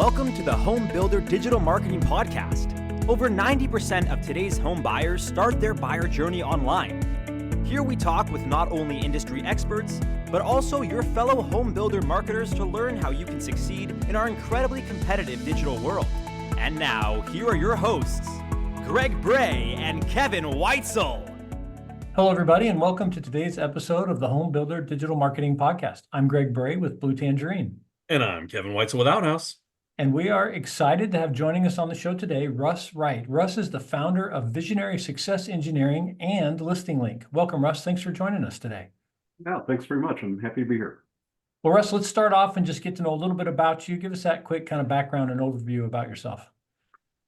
Welcome to the Home Builder Digital Marketing Podcast. Over 90% of today's home buyers start their buyer journey online. Here we talk with not only industry experts, but also your fellow home builder marketers to learn how you can succeed in our incredibly competitive digital world. And now, here are your hosts, Greg Bray and Kevin Weitzel. Hello, everybody, and welcome to today's episode of the Home Builder Digital Marketing Podcast. I'm Greg Bray with Blue Tangerine. And I'm Kevin Weitzel with Outhouse. And we are excited to have joining us on the show today, Russ Wright. Russ is the founder of VisionAIry Success Engineering and Listing Link. Welcome, Russ. Thanks for joining us today. Yeah, thanks very much. I'm happy to be here. Well, Russ, let's start off and just get to know a little bit about you. Give us that quick kind of background and overview about yourself.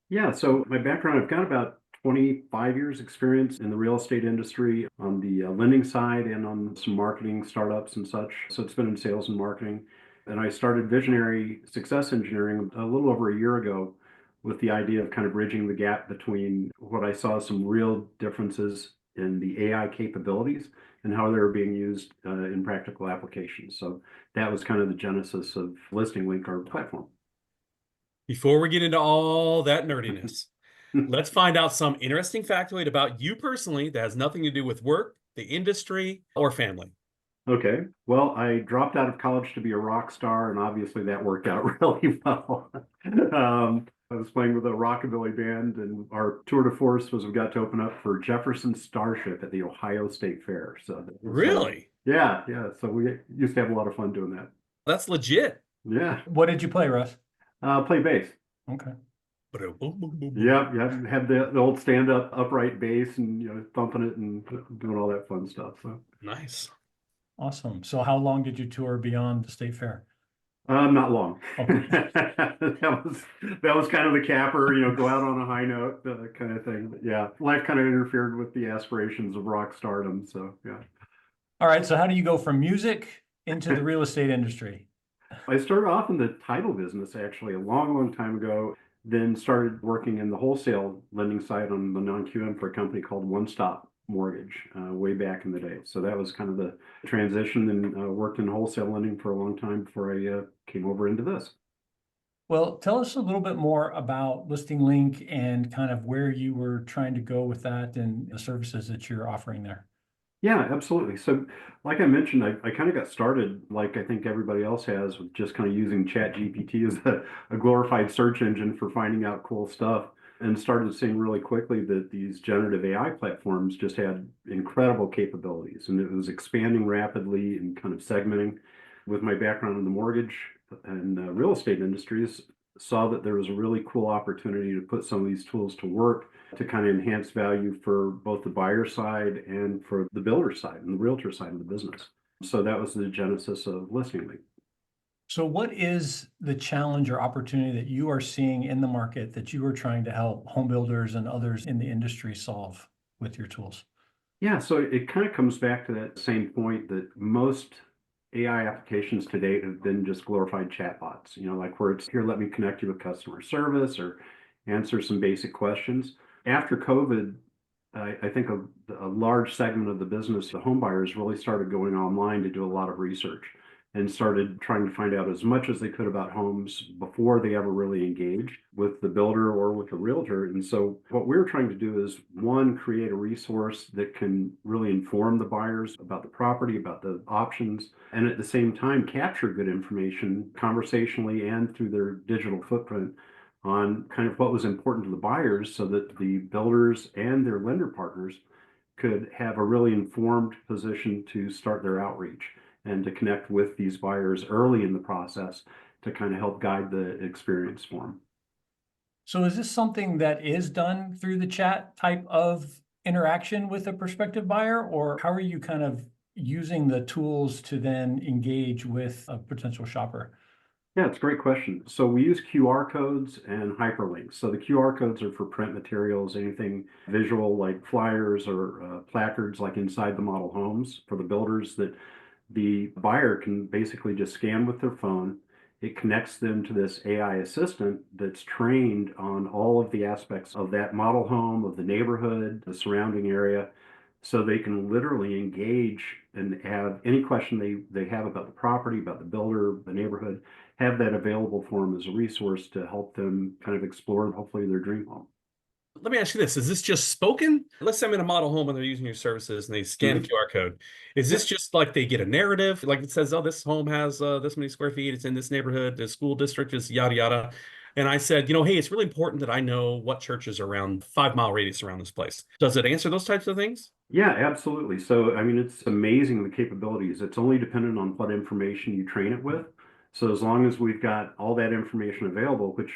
Yeah, so my background, I've got about 25 years experience in the real estate industry on the lending side and on some marketing startups and such. So it's been in sales and marketing. And I started VisionAIry Success Engineering a little over a year ago with the idea of kind of bridging the gap between what I saw some real differences in the AI capabilities and how they were being used in practical applications. So that was kind of the genesis of Listing Link, our platform. Before we get into all that nerdiness, let's find out some interesting factoid about you personally that has nothing to do with work, the industry, or family. Okay, well, I dropped out of college to be a rock star, and obviously that worked out really well. I was playing with a rockabilly band, and our tour de force was we got to open up for Jefferson Starship at the Ohio State Fair. So really? Yeah. So we used to have a lot of fun doing that. That's legit. Yeah. What did you play, Russ? Play bass. Okay. Yeah. Had the old stand-up upright bass and thumping it and doing all that fun stuff. So nice. Awesome. So how long did you tour beyond the state fair? Not long. Okay. that was kind of the capper, go out on a high note, kind of thing. But yeah, life kind of interfered with the aspirations of rock stardom. So yeah. All right. So how do you go from music into the real estate industry? I started off in the title business actually a long time ago. Then started working in the wholesale lending side on the non-QM for a company called One Stop Mortgage way back in the day. So that was kind of the transition, and worked in wholesale lending for a long time before I came over into this. Well, tell us a little bit more about Listing Link and kind of where you were trying to go with that and the services that you're offering there. Yeah, absolutely. So like I mentioned, I kind of got started like I think everybody else has with just kind of using ChatGPT as a glorified search engine for finding out cool stuff, and started seeing really quickly that these generative AI platforms just had incredible capabilities, and it was expanding rapidly and kind of segmenting. With my background in the mortgage and real estate industries, saw that there was a really cool opportunity to put some of these tools to work to kind of enhance value for both the buyer side and for the builder side and the realtor side of the business. So that was the genesis of Listing Link. So what is the challenge or opportunity that you are seeing in the market that you are trying to help home builders and others in the industry solve with your tools? Yeah, so it kind of comes back to that same point that most AI applications to date have been just glorified chatbots, like where it's here, let me connect you with customer service or answer some basic questions. After COVID, I think a large segment of the business, the home buyers, really started going online to do a lot of research and started trying to find out as much as they could about homes before they ever really engaged with the builder or with the realtor. And so what we're trying to do is, one, create a resource that can really inform the buyers about the property, about the options, and at the same time capture good information conversationally and through their digital footprint on kind of what was important to the buyers, so that the builders and their lender partners could have a really informed position to start their outreach and to connect with these buyers early in the process to kind of help guide the experience for them. So is this something that is done through the chat type of interaction with a prospective buyer, or how are you kind of using the tools to then engage with a potential shopper? Yeah, it's a great question. So we use QR codes and hyperlinks. So the QR codes are for print materials, anything visual like flyers or placards like inside the model homes for the builders, that the buyer can basically just scan with their phone. It connects them to this AI assistant that's trained on all of the aspects of that model home, of the neighborhood, the surrounding area, so they can literally engage and have any question they have about the property, about the builder, the neighborhood, have that available for them as a resource to help them kind of explore hopefully their dream home. Let me ask you this. Is this just spoken? Let's say I'm in a model home and they're using your services and they scan a QR code. Is this just like they get a narrative? Like it says, oh, this home has this many square feet. It's in this neighborhood. The school district is yada, yada. And I said, hey, it's really important that I know what churches are around 5-mile radius around this place. Does it answer those types of things? Yeah, absolutely. So, I mean, it's amazing the capabilities. It's only dependent on what information you train it with. So as long as we've got all that information available, which,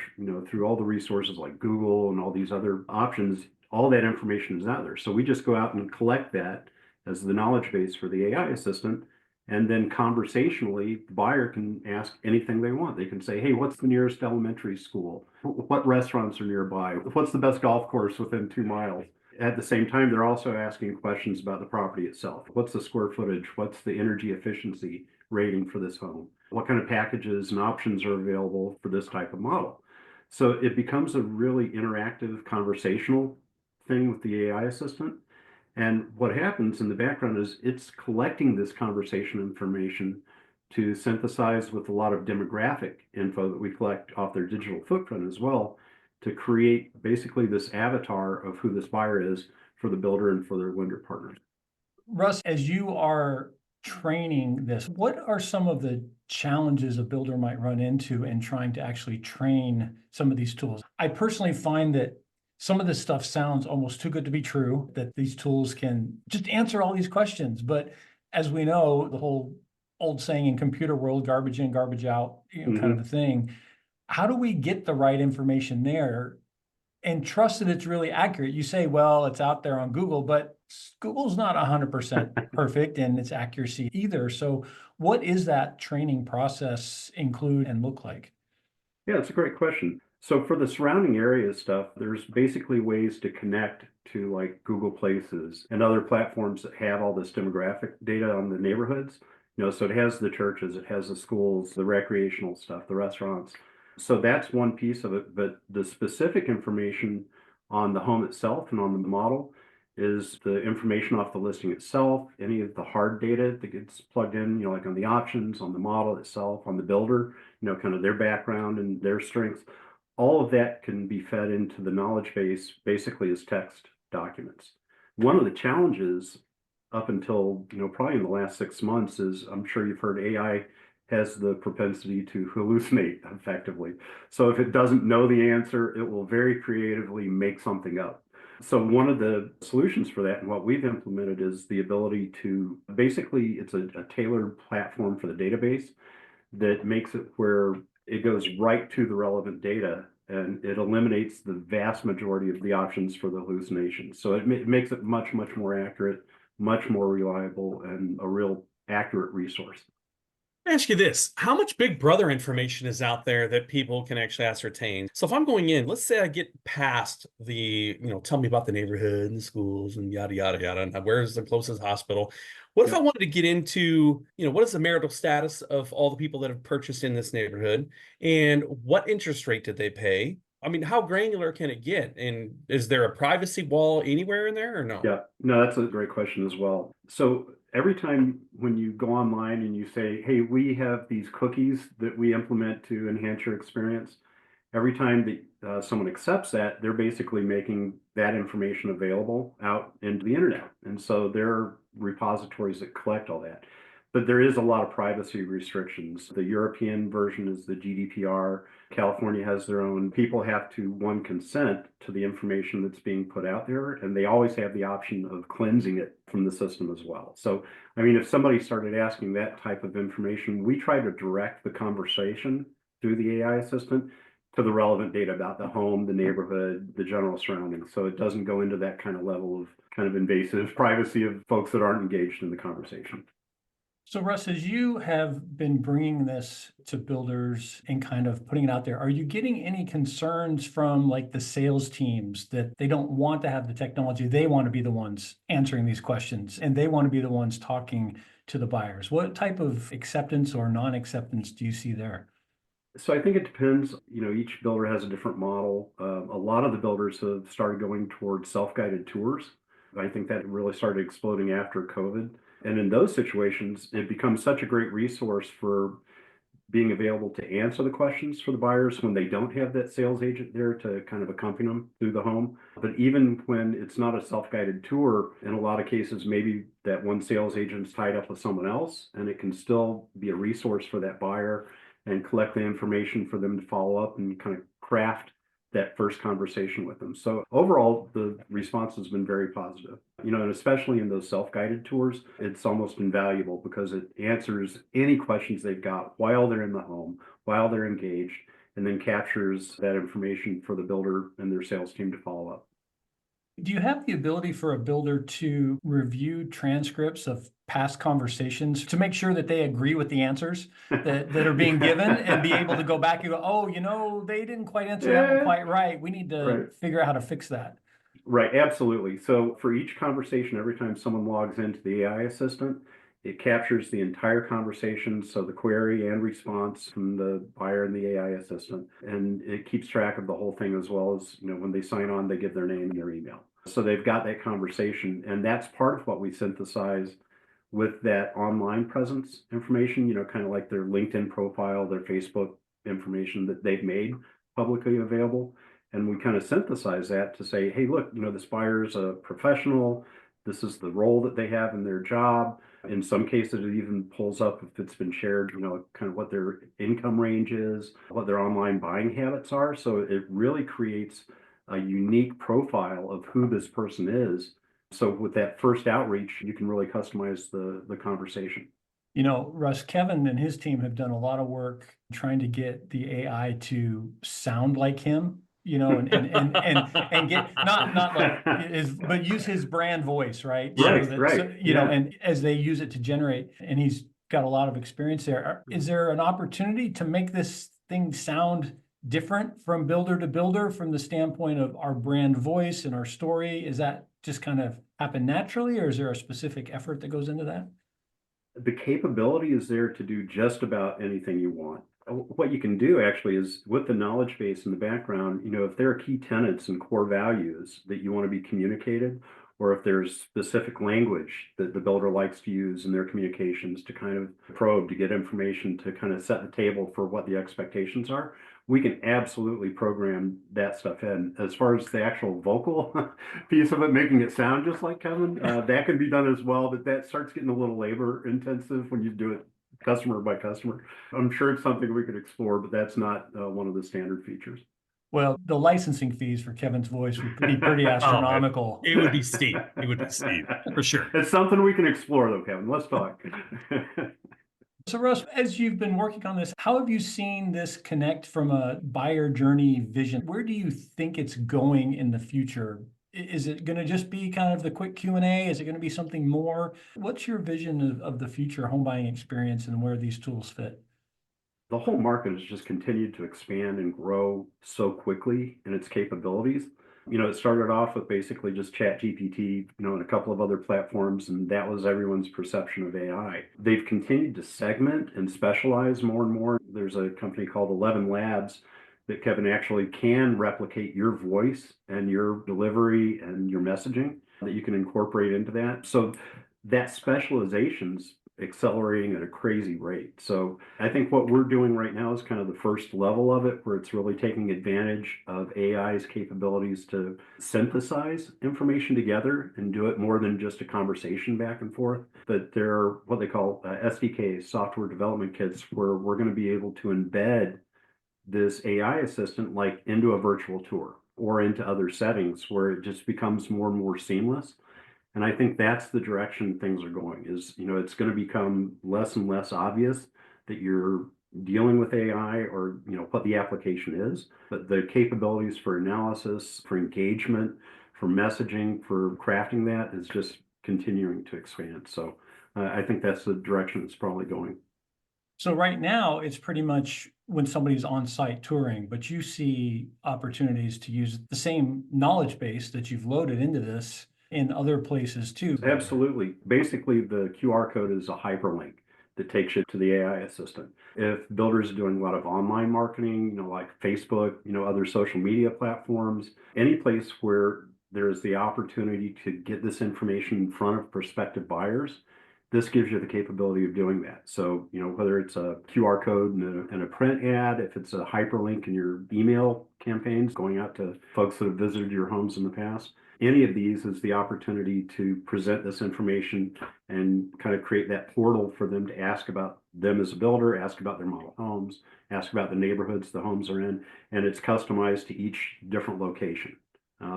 through all the resources like Google and all these other options, all that information is out there. So we just go out and collect that as the knowledge base for the AI assistant. And then conversationally, the buyer can ask anything they want. They can say, hey, what's the nearest elementary school? What restaurants are nearby? What's the best golf course within 2 miles? At the same time, they're also asking questions about the property itself. What's the square footage? What's the energy efficiency rating for this home? What kind of packages and options are available for this type of model? So it becomes a really interactive conversational thing with the AI assistant. And what happens in the background is it's collecting this conversation information to synthesize with a lot of demographic info that we collect off their digital footprint as well, to create basically this avatar of who this buyer is for the builder and for their lender partners. Russ, as you are training this, what are some of the challenges a builder might run into in trying to actually train some of these tools? I personally find that some of this stuff sounds almost too good to be true, that these tools can just answer all these questions. But as we know, the whole old saying in computer world, garbage in, garbage out, kind of a thing. How do we get the right information there and trust that it's really accurate? You say, well, it's out there on Google, but Google's not 100% perfect in its accuracy either. So what is that training process include and look like? Yeah, it's a great question. So for the surrounding area stuff, there's basically ways to connect to like Google Places and other platforms that have all this demographic data on the neighborhoods. So it has the churches, it has the schools, the recreational stuff, the restaurants. So that's one piece of it, but the specific information on the home itself and on the model is the information off the listing itself, any of the hard data that gets plugged in, like on the options, on the model itself, on the builder, kind of their background and their strengths. All of that can be fed into the knowledge base basically as text documents. One of the challenges up until, probably in the last 6 months is, I'm sure you've heard, AI has the propensity to hallucinate effectively. So if it doesn't know the answer, it will very creatively make something up. So one of the solutions for that and what we've implemented is the ability to basically, it's a tailored platform for the database that makes it where it goes right to the relevant data and it eliminates the vast majority of the options for the hallucinations. So it makes it much, much more accurate, much more reliable, and a real accurate resource. Let me ask you this. How much Big Brother information is out there that people can actually ascertain? So if I'm going in, let's say I get past the, tell me about the neighborhood and the schools and yada, yada, yada, and where's the closest hospital? What if I wanted to get into, what is the marital status of all the people that have purchased in this neighborhood? And what interest rate did they pay? I mean, how granular can it get? And is there a privacy wall anywhere in there or no? Yeah, no, that's a great question as well. So every time when you go online and you say, hey, we have these cookies that we implement to enhance your experience, every time that someone accepts that, they're basically making that information available out into the internet. And so there are repositories that collect all that. But there is a lot of privacy restrictions. The European version is the GDPR. California has their own. People have to, one, consent to the information that's being put out there, and they always have the option of cleansing it from the system as well. So, I mean, if somebody started asking that type of information, we try to direct the conversation through the AI assistant to the relevant data about the home, the neighborhood, the general surroundings. So it doesn't go into that kind of level of kind of invasive privacy of folks that aren't engaged in the conversation. So Russ, as you have been bringing this to builders and kind of putting it out there, are you getting any concerns from like the sales teams that they don't want to have the technology? They want to be the ones answering these questions and they want to be the ones talking to the buyers. What type of acceptance or non-acceptance do you see there? So I think it depends. Each builder has a different model. A lot of the builders have started going towards self-guided tours. I think that really started exploding after COVID. And in those situations, it becomes such a great resource for being available to answer the questions for the buyers when they don't have that sales agent there to kind of accompany them through the home. But even when it's not a self-guided tour, in a lot of cases, maybe that one sales agent's tied up with someone else, and it can still be a resource for that buyer and collect the information for them to follow up and kind of craft that first conversation with them. So overall, the response has been very positive. And especially in those self-guided tours, it's almost invaluable because it answers any questions they've got while they're in the home, while they're engaged, and then captures that information for the builder and their sales team to follow up. Do you have the ability for a builder to review transcripts of past conversations to make sure that they agree with the answers that are being given and be able to go back and go, oh, they didn't quite answer that one quite right. We need to figure out how to fix that. Right, absolutely. So for each conversation, every time someone logs into the AI assistant, it captures the entire conversation, so the query and response from the buyer and the AI assistant, and it keeps track of the whole thing as well as, when they sign on, they give their name and their email. So they've got that conversation, and that's part of what we synthesize with that online presence information, kind of like their LinkedIn profile, their Facebook information that they've made publicly available. And we kind of synthesize that to say, hey, look, this buyer's a professional. This is the role that they have in their job. In some cases, it even pulls up if it's been shared, kind of what their income range is, what their online buying habits are. So it really creates a unique profile of who this person is. So with that first outreach, you can really customize the conversation. Russ, Kevin and his team have done a lot of work trying to get the AI to sound like him. And get not like but use his brand voice, right? And as they use it to generate, and he's got a lot of experience there. Is there an opportunity to make this thing sound different from builder to builder from the standpoint of our brand voice and our story? Is that just kind of happen naturally, or is there a specific effort that goes into that? The capability is there to do just about anything you want. What you can do actually is with the knowledge base in the background, if there are key tenets and core values that you want to be communicated, or if there's specific language that the builder likes to use in their communications to kind of probe, to get information to kind of set the table for what the expectations are, we can absolutely program that stuff in. As far as the actual vocal piece of it, making it sound just like Kevin, that can be done as well, but that starts getting a little labor intensive when you do it customer by customer. I'm sure it's something we could explore, but that's not one of the standard features. Well, the licensing fees for Kevin's voice would be pretty astronomical. It would be steep. It would be steep, for sure. It's something we can explore though, Kevin. Let's talk. So Russ, as you've been working on this, how have you seen this connect from a buyer journey vision? Where do you think it's going in the future? Is it going to just be kind of the quick Q&A? Is it going to be something more? What's your vision of the future home buying experience and where these tools fit? The whole market has just continued to expand and grow so quickly in its capabilities. It started off with basically just ChatGPT, and a couple of other platforms, and that was everyone's perception of AI. They've continued to segment and specialize more and more. There's a company called 11 Labs that, Kevin, actually can replicate your voice and your delivery and your messaging that you can incorporate into that. So that specialization's accelerating at a crazy rate. So I think what we're doing right now is kind of the first level of it, where it's really taking advantage of AI's capabilities to synthesize information together and do it more than just a conversation back and forth. But there are what they call SDKs, software development kits, where we're going to be able to embed this AI assistant like into a virtual tour or into other settings where it just becomes more and more seamless. And I think that's the direction things are going, is, it's going to become less and less obvious that you're dealing with AI or, what the application is, but the capabilities for analysis, for engagement, for messaging, for crafting that is just continuing to expand. So I think that's the direction it's probably going. So right now, it's pretty much when somebody's on site touring, but you see opportunities to use the same knowledge base that you've loaded into this in other places too. Absolutely. Basically, the QR code is a hyperlink that takes you to the AI assistant. If builders are doing a lot of online marketing, like Facebook, other social media platforms, any place where there's the opportunity to get this information in front of prospective buyers, This gives you the capability of doing that. So, whether it's a QR code and a print ad, if it's a hyperlink in your email campaigns going out to folks that have visited your homes in the past, any of these is the opportunity to present this information and kind of create that portal for them to ask about them as a builder, ask about their model homes, ask about the neighborhoods the homes are in, and it's customized to each different location.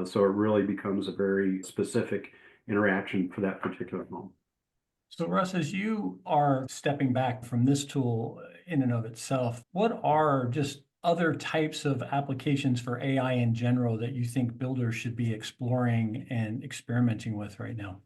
So it really becomes a very specific interaction for that particular home. So Russ, as you are stepping back from this tool in and of itself, what are just other types of applications for AI in general that you think builders should be exploring and experimenting with right now?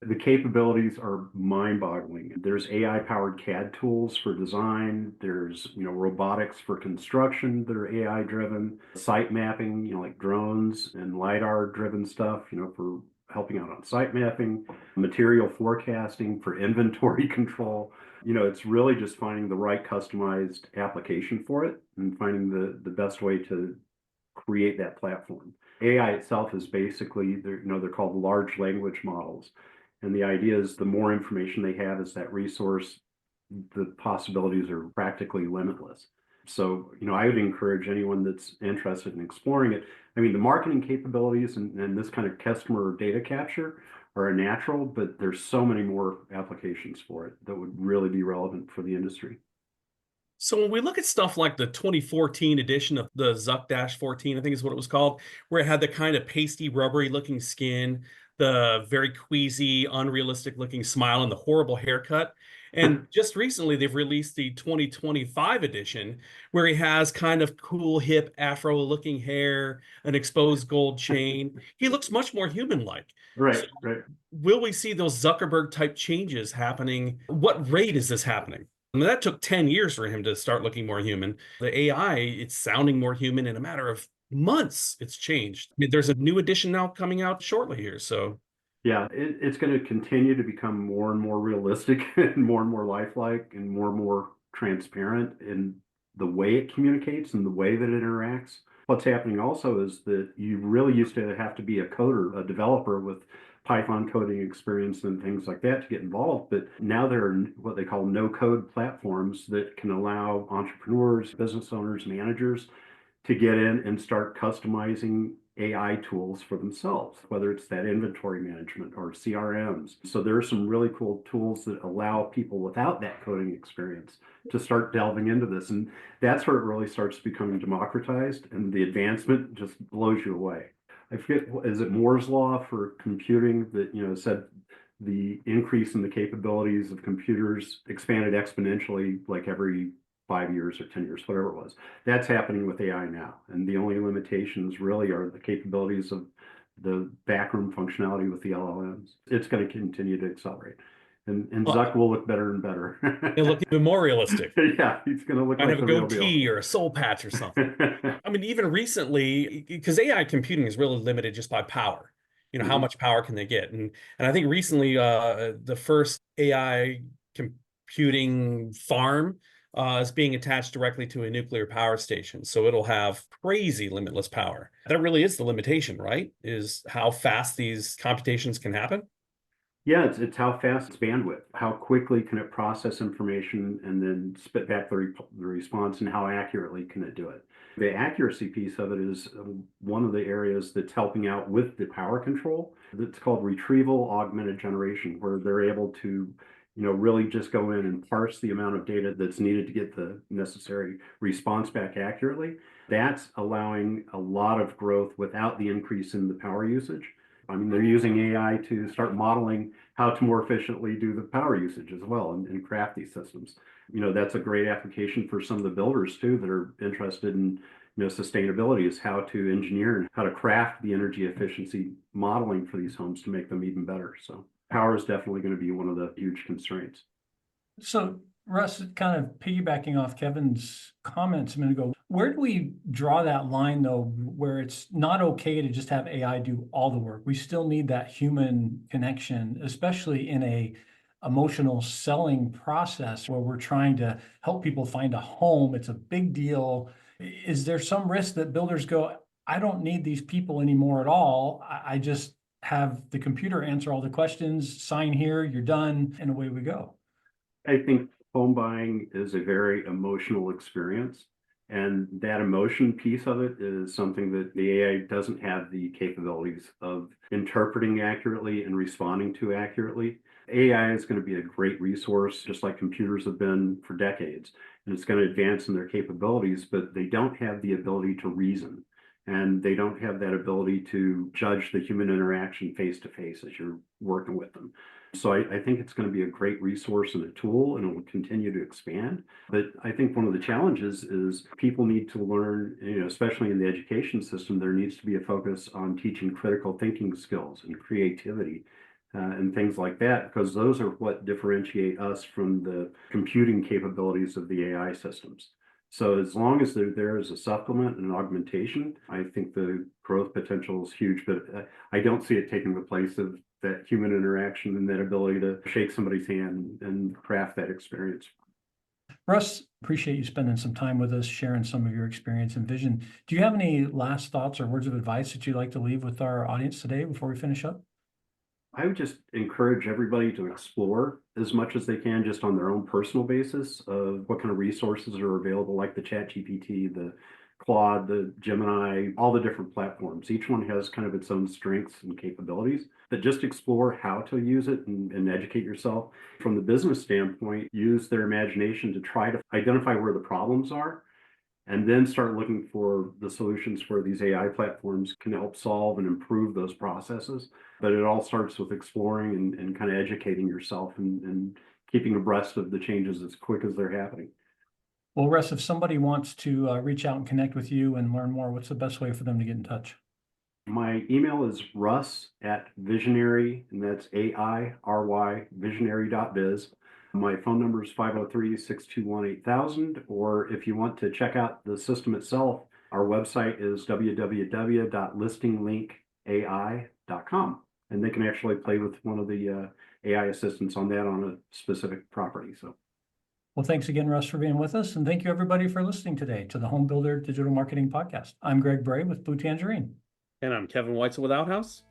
The capabilities are mind-boggling. There's AI-powered CAD tools for design. There's, robotics for construction that are AI-driven. Site mapping, like drones and LiDAR-driven stuff, for helping out on site mapping. Material forecasting for inventory control. It's really just finding the right customized application for it and finding the best way to create that platform. AI itself is basically, they're called large language models. And the idea is the more information they have as that resource, the possibilities are practically limitless. So, I would encourage anyone that's interested in exploring it. I mean, the marketing capabilities and this kind of customer data capture are a natural, but there's so many more applications for it that would really be relevant for the industry. So when we look at stuff like the 2014 edition of the Zuck 14, I think is what it was called, where it had the kind of pasty, rubbery looking skin, the very queasy, unrealistic looking smile, and the horrible haircut. And just recently, they've released the 2025 edition, where he has kind of cool, hip, afro-looking hair, an exposed gold chain. He looks much more human-like. Right, So right. will we see those Zuckerberg-type changes happening? What rate is this happening? I mean, that took 10 years for him to start looking more human. The AI, it's sounding more human in a matter of months. It's changed. I mean, there's a new edition now coming out shortly here. So Yeah, it's going to continue to become more and more realistic and more lifelike and more transparent in the way it communicates and the way that it interacts. What's happening also is that you really used to have to be a coder, a developer with Python coding experience and things like that to get involved. But now there are what they call no-code platforms that can allow entrepreneurs, business owners, managers to get in and start customizing AI tools for themselves, whether it's that inventory management or CRMs. So there are some really cool tools that allow people without that coding experience to start delving into this. And that's where it really starts becoming democratized and the advancement just blows you away. I forget, is it Moore's law for computing that, said the increase in the capabilities of computers expanded exponentially like every 5 years or 10 years, whatever it was. That's happening with AI now. And the only limitations really are the capabilities of the backroom functionality with the LLMs. It's going to continue to accelerate. And Zuck will look better and better. it'll look even more realistic. Yeah, he's going to look Kind like of a the real deal. goatee or a soul patch or something. I mean, even recently, because AI computing is really limited just by power. How much power can they get? And I think recently, the first AI computing farm is being attached directly to a nuclear power station. So it'll have crazy limitless power. That really is the limitation, right? Is how fast these computations can happen. Yeah, it's how fast it's bandwidth, how quickly can it process information and then spit back the response, and how accurately can it do it. The accuracy piece of it is one of the areas that's helping out with the power control. It's called retrieval augmented generation, where they're able to really just go in and parse the amount of data that's needed to get the necessary response back accurately. That's allowing a lot of growth without the increase in the power usage. I mean, they're using AI to start modeling how to more efficiently do the power usage as well and craft these systems. That's a great application for some of the builders too that are interested in sustainability, is how to engineer and how to craft the energy efficiency modeling for these homes to make them even better. So power is definitely going to be one of the huge constraints. So Russ, kind of piggybacking off Kevin's comments a minute ago, where do we draw that line though, where it's not okay to just have AI do all the work? We still need that human connection, especially in a emotional selling process where we're trying to help people find a home. It's a big deal. Is there some risk that builders go, I don't need these people anymore at all. I just have the computer answer all the questions, sign here, you're done, and away we go. I think home buying is a very emotional experience. And that emotion piece of it is something that the AI doesn't have the capabilities of interpreting accurately and responding to accurately. AI is going to be a great resource, just like computers have been for decades, and it's going to advance in their capabilities, but they don't have the ability to reason. And they don't have that ability to judge the human interaction face to face as you're working with them. So I think it's going to be a great resource and a tool, and it will continue to expand. But I think one of the challenges is people need to learn, especially in the education system, there needs to be a focus on teaching critical thinking skills and creativity and things like that, because those are what differentiate us from the computing capabilities of the AI systems. So as long as they're there as a supplement and an augmentation, I think the growth potential is huge, but I don't see it taking the place of that human interaction and that ability to shake somebody's hand and craft that experience. Russ, appreciate you spending some time with us, sharing some of your experience and vision. Do you have any last thoughts or words of advice that you'd like to leave with our audience today before we finish up? I would just encourage everybody to explore as much as they can, just on their own personal basis, of what kind of resources are available, like the ChatGPT, the Claude, the Gemini, all the different platforms. Each one has kind of its own strengths and capabilities, but just explore how to use it and educate yourself. From the business standpoint, use their imagination to try to identify where the problems are, and then start looking for the solutions where these AI platforms can help solve and improve those processes. But it all starts with exploring and kind of educating yourself and keeping abreast of the changes as quick as they're happening. Well, Russ, if somebody wants to reach out and connect with you and learn more, what's the best way for them to get in touch? My email is russ@VisionAIry, and that's AIRY, visionary.biz. My phone number is 503-621-8000, or if you want to check out the system itself, our website is www.listinglink.ai.com, and they can actually play with one of the AI assistants on that on a specific property. So, well, thanks again, Russ, for being with us, and thank you everybody for listening today to the Home Builder Digital Marketing Podcast. I'm Greg Bray with Blue Tangerine. And I'm Kevin Weitzel with Outhouse.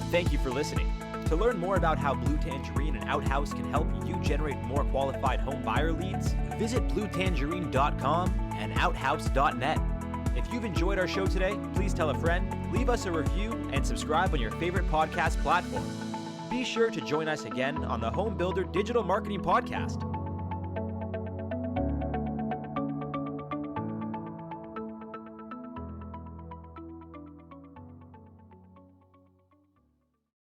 Thank you for listening. To learn more about how Blue Tangerine and Outhouse can help you generate more qualified home buyer leads, visit bluetangerine.com and outhouse.net. If you've enjoyed our show today, please tell a friend, leave us a review, and subscribe on your favorite podcast platform. Be sure to join us again on the Home Builder Digital Marketing Podcast.